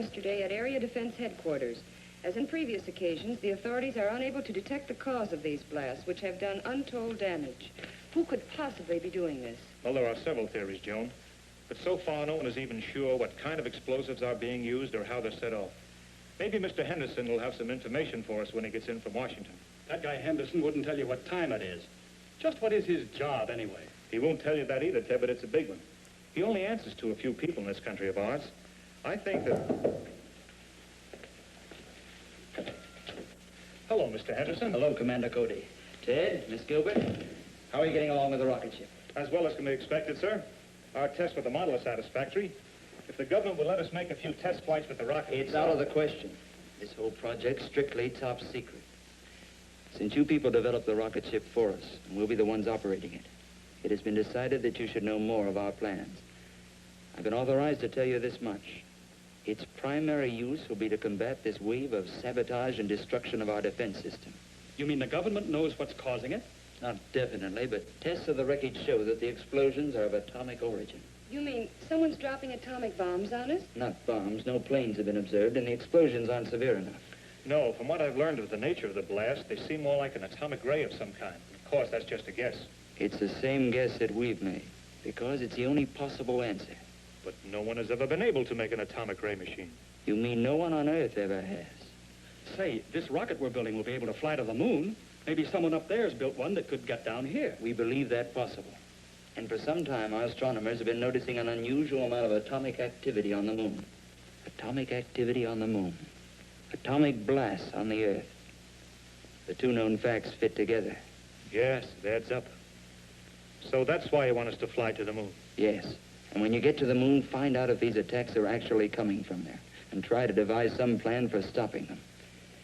Yesterday at Area Defense Headquarters. As in previous occasions, the authorities are unable to detect the cause of these blasts, which have done untold damage. Who could possibly be doing this? Well, there are several theories, Joan. But so far, no one is even sure what kind of explosives are being used or how they're set off. Maybe Mr. Henderson will have some information for us when he gets in from Washington. That guy Henderson wouldn't tell you what time it is. Just what is his job, anyway? He won't tell you that either, Ted, but it's a big one. He only answers to a few people in this country of ours. I think that... Hello, Mr. Henderson. Hello, Commando Cody. Ted, Miss Gilbert, how are you getting along with the rocket ship? As well as can be expected, sir. Our tests with the model are satisfactory. If the government will let us make a few test flights with the rocket... It's out of the question. This whole project's strictly top secret. Since you people developed the rocket ship for us, and we'll be the ones operating it, it has been decided that you should know more of our plans. I've been authorized to tell you this much. Its primary use will be to combat this wave of sabotage and destruction of our defense system. You mean the government knows what's causing it? Not definitely, but tests of the wreckage show that the explosions are of atomic origin. You mean someone's dropping atomic bombs on us? Not bombs. No planes have been observed, and the explosions aren't severe enough. No, from what I've learned of the nature of the blast, they seem more like an atomic ray of some kind. Of course, that's just a guess. It's the same guess that we've made, because it's the only possible answer. But no one has ever been able to make an atomic ray machine. You mean no one on Earth ever has? Say, this rocket we're building will be able to fly to the moon. Maybe someone up there has built one that could get down here. We believe that possible. And for some time, our astronomers have been noticing an unusual amount of atomic activity on the moon. Atomic activity on the moon. Atomic blasts on the Earth. The two known facts fit together. Yes, it adds up. So that's why you want us to fly to the moon? Yes. And when you get to the moon, find out if these attacks are actually coming from there, and try to devise some plan for stopping them.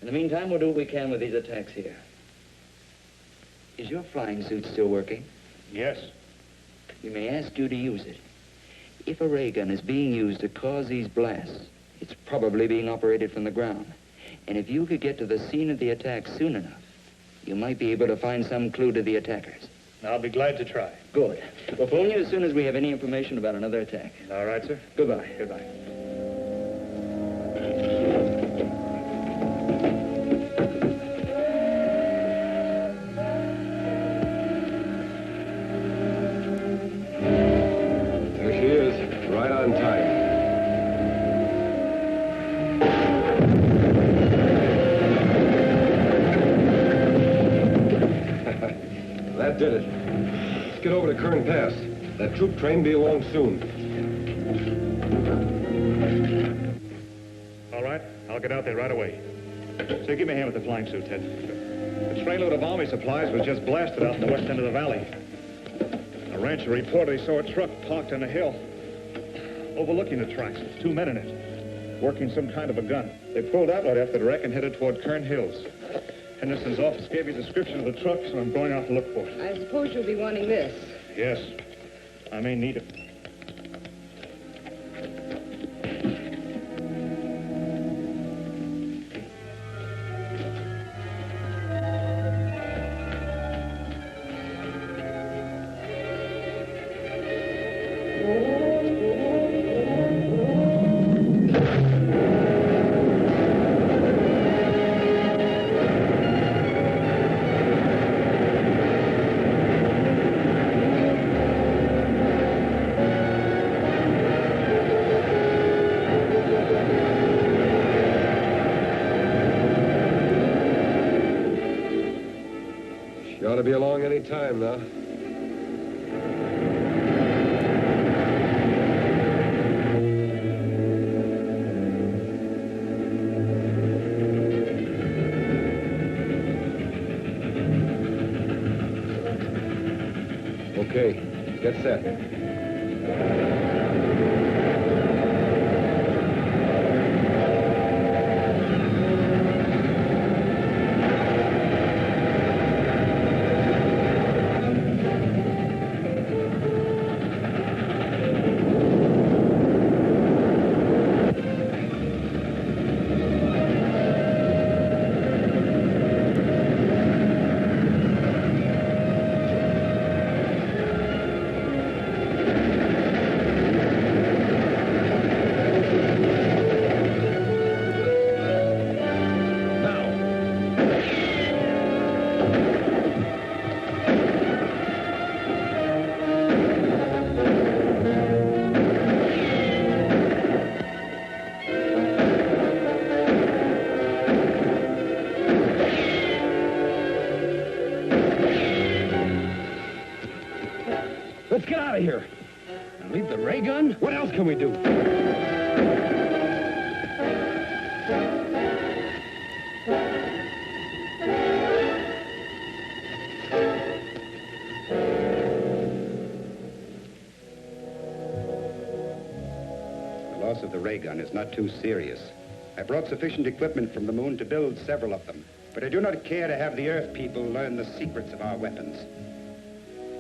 In the meantime, we'll do what we can with these attacks here. Is your flying suit still working? Yes. We may ask you to use it. If a ray gun is being used to cause these blasts, it's probably being operated from the ground. And if you could get to the scene of the attack soon enough, you might be able to find some clue to the attackers. I'll be glad to try. Good. We'll phone you as soon as we have any information about another attack. All right, sir. Goodbye. Goodbye. There she is, right on time. That did it. Let's get over to Kern Pass. That troop train be along soon. All right, I'll get out there right away. So give me a hand with the flying suit, Ted. The trainload of army supplies was just blasted out in the west end of the valley. A rancher reported he saw a truck parked on a hill overlooking the tracks with two men in it, working some kind of a gun. They pulled out right after the wreck and headed toward Kern Hills. Henderson's office gave me a description of the truck, so I'm going out to look for it. I suppose you'll be wanting this. Yes, I may need it. She ought to be along any time now. Okay, get set. ray gun? What else can we do? The loss of the ray gun is not too serious. I brought sufficient equipment from the moon to build several of them, but I do not care to have the Earth people learn the secrets of our weapons.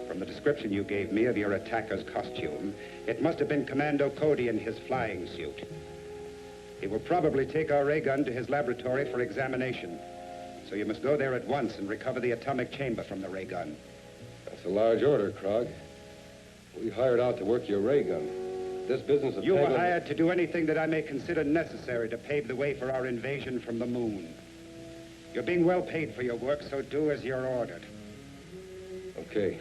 From the description you gave me of your attacker's costume, it must have been Commando Cody in his flying suit. He will probably take our ray gun to his laboratory for examination. So you must go there at once and recover the atomic chamber from the ray gun. That's a large order, Krog. We hired out to work your ray gun. This business of You were hired to do anything that I may consider necessary to pave the way for our invasion from the moon. You're being well paid for your work, so do as you're ordered. Okay.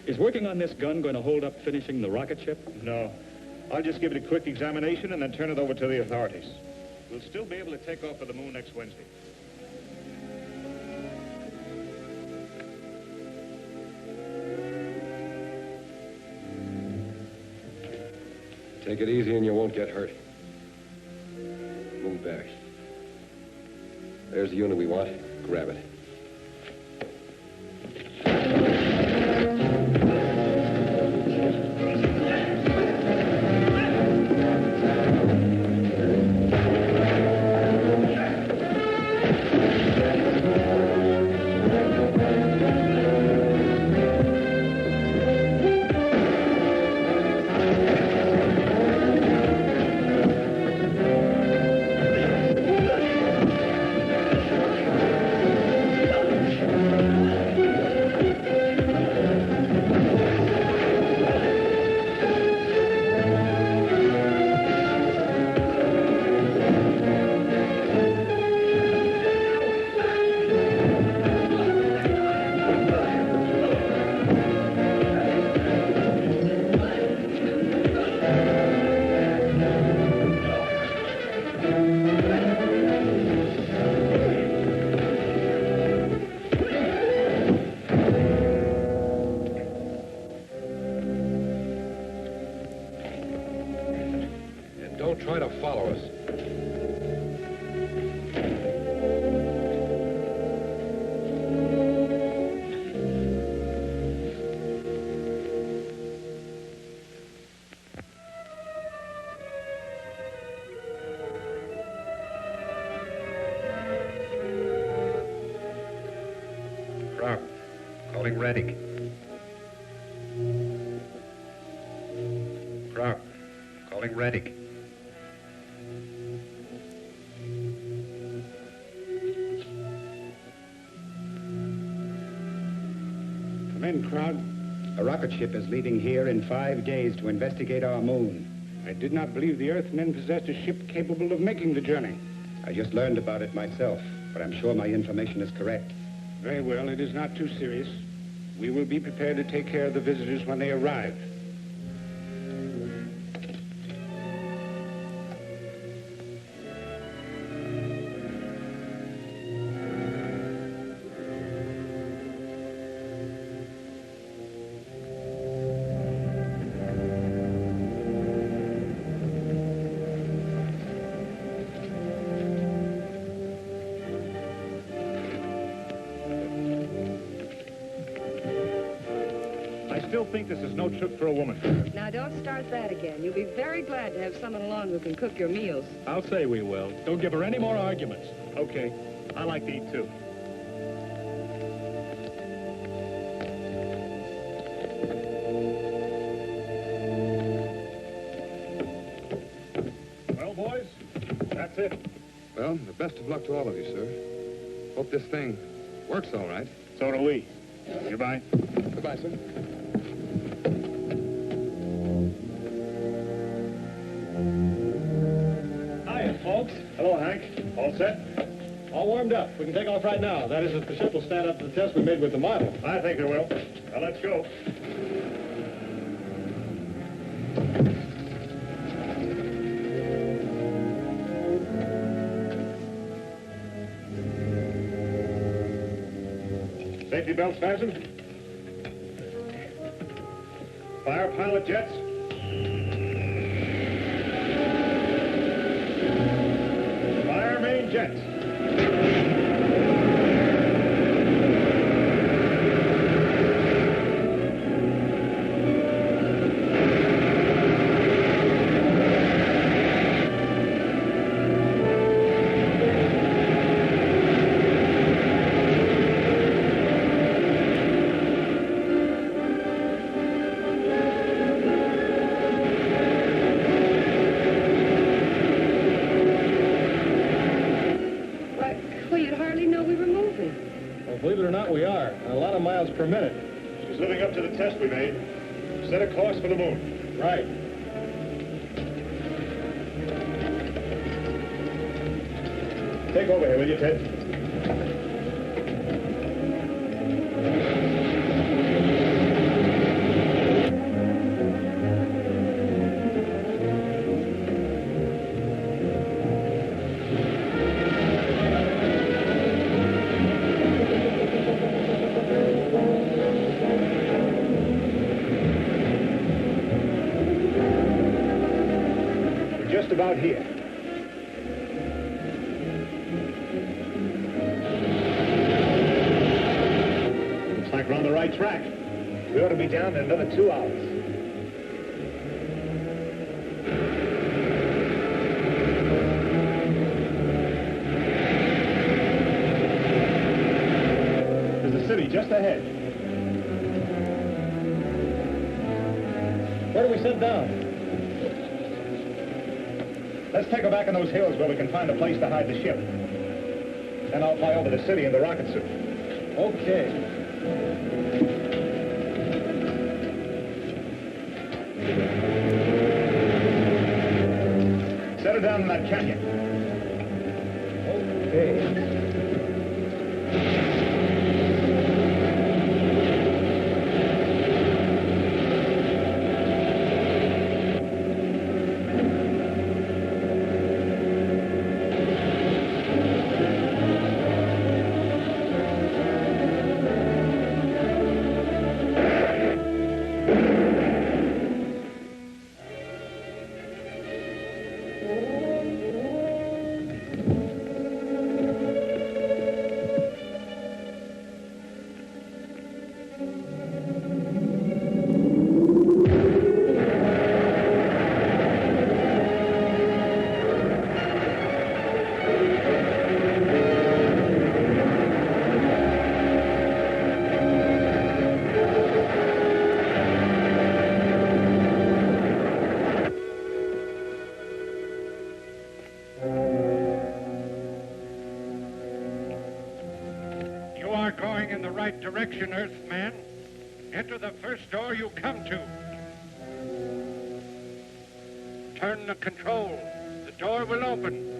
Is working on this gun going to hold up finishing the rocket ship? No. I'll just give it a quick examination and then turn it over to the authorities. We'll still be able to take off for the moon next Wednesday. Take it easy and you won't get hurt. Move back. There's the unit we want. Grab it. Don't try to follow us. Rock, calling Reddick. Rock, calling Reddick. Come in, Krog. A rocket ship is leaving here in 5 days to investigate our moon. I did not believe the Earthmen possessed a ship capable of making the journey. I just learned about it myself, but I'm sure my information is correct. Very well, it is not too serious. We will be prepared to take care of the visitors when they arrive. I still think this is no trip for a woman. Now, don't start that again. You'll be very glad to have someone along who can cook your meals. I'll say we will. Don't give her any more arguments. Okay. I like to eat, too. Well, boys, that's it. Well, the best of luck to all of you, sir. Hope this thing works all right. So do we. Goodbye. Goodbye, sir. Hiya, folks. Hello, Hank. All set? All warmed up. We can take off right now. That is, if the ship will stand up to the test we made with the model. I think it will. Now, let's go. Safety belts fastened. Fire pilot jets. Fire main jets. Believe it or not, we are. A lot of miles per minute. She's living up to the test we made. Set a course for the moon. Right. Take over here, will you, Ted? About here. Looks like we're on the right track. We ought to be down in another 2 hours. There's the city just ahead. Where do we sit down? Let's take her back in those hills where we can find a place to hide the ship. Then I'll fly over the city in the rocket suit. Okay. Set her down in that canyon. Okay. Right direction, Earthman. Enter the first door you come to. Turn the control. The door will open.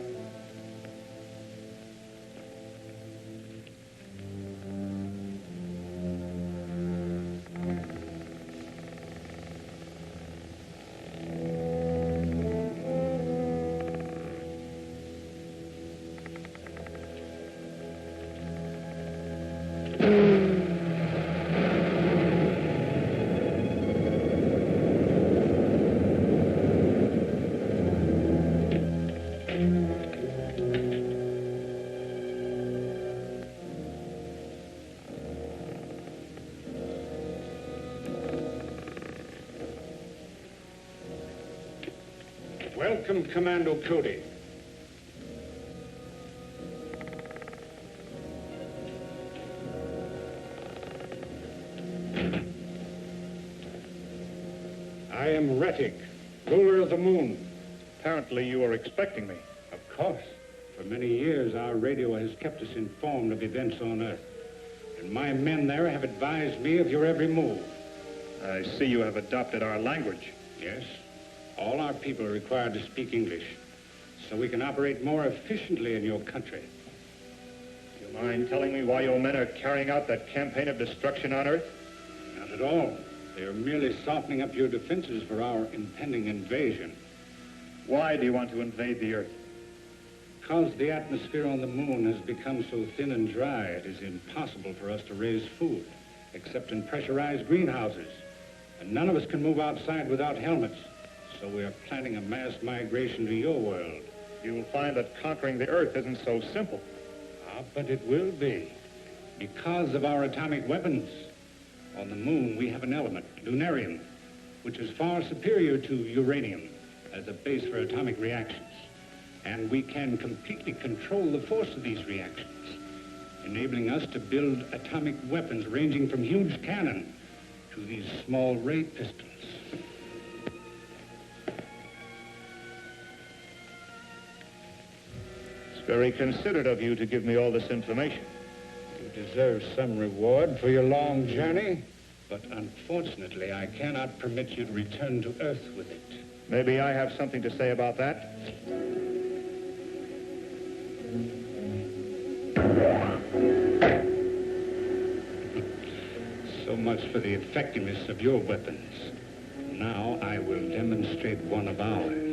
Welcome, Commando Cody. I am Rettig, ruler of the moon. Apparently you were expecting me. Of course. For many years, our radio has kept us informed of events on Earth. And my men there have advised me of your every move. I see you have adopted our language. Yes. All our people are required to speak English, so we can operate more efficiently in your country. Do you mind telling me why your men are carrying out that campaign of destruction on Earth? Not at all. They are merely softening up your defenses for our impending invasion. Why do you want to invade the Earth? Because the atmosphere on the moon has become so thin and dry, it is impossible for us to raise food, except in pressurized greenhouses. And none of us can move outside without helmets. So we are planning a mass migration to your world. You will find that conquering the Earth isn't so simple. But it will be. Because of our atomic weapons. On the moon, we have an element, lunarium, which is far superior to uranium as a base for atomic reactions. And we can completely control the force of these reactions, enabling us to build atomic weapons ranging from huge cannon to these small ray pistols. It's very considerate of you to give me all this information. You deserve some reward for your long journey, but unfortunately, I cannot permit you to return to Earth with it. Maybe I have something to say about that. So much for the effectiveness of your weapons. Now I will demonstrate one of ours.